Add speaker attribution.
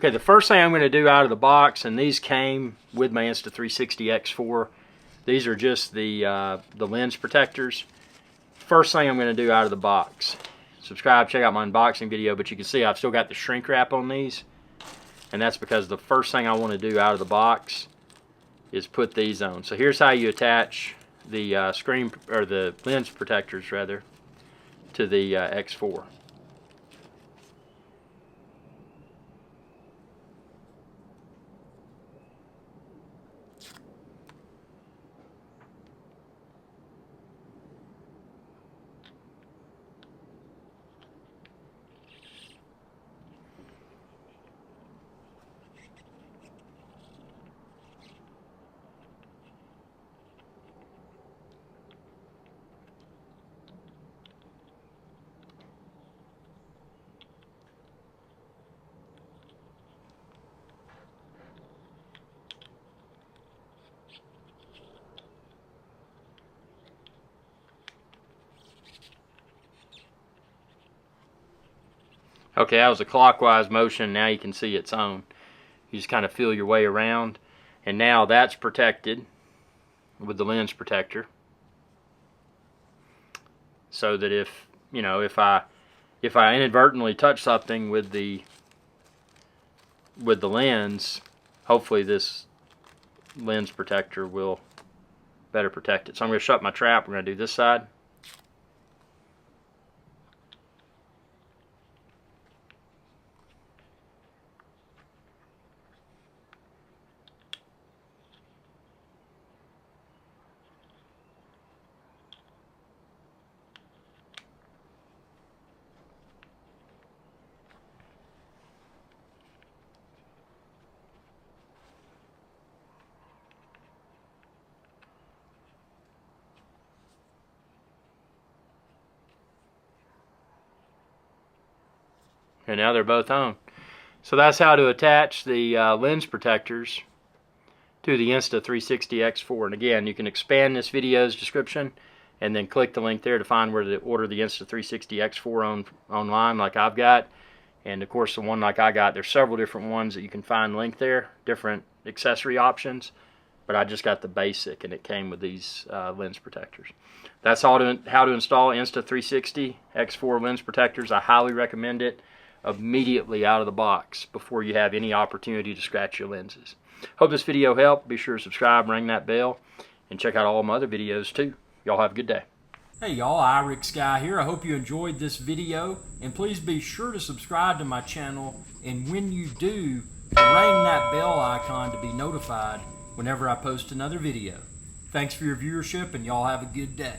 Speaker 1: Okay, the first thing I'm going to do out of the box, and these came with my Insta360 X4. These are just the lens protectors. First thing I'm going to do out of the box. Subscribe, check out my unboxing video, but you can see I've still got the shrink wrap on these. And that's because the first thing I want to do out of the box is put these on. So here's how you attach the screen, or the lens protectors rather, to the X4. Okay, that was a clockwise motion. Now you can see it's on. You just kind of feel your way around, and now that's protected with the lens protector, so that if I inadvertently touch something with the lens, hopefully this lens protector will better protect it. So I'm going to shut my trap. We're going to do this side. And now they're both on. So that's how to attach the lens protectors to the Insta360 X4. And again, you can expand this video's description and then click the link there to find where to order the Insta360 X4 online like I've got. And of course the one like I got, there's several different ones that you can find linked there, different accessory options. But I just got the basic, and it came with these lens protectors. That's how to install Insta360 X4 lens protectors. I highly recommend it immediately out of the box before you have any opportunity to scratch your lenses. Hope this video helped. Be sure to subscribe, ring that bell, and check out all my other videos too. Y'all have a good day. Hey y'all, Irix Guy here. I hope you enjoyed this video, and please be sure to subscribe to my channel, and when you do, ring that bell icon to be notified whenever I post another video. Thanks for your viewership, and y'all have a good day.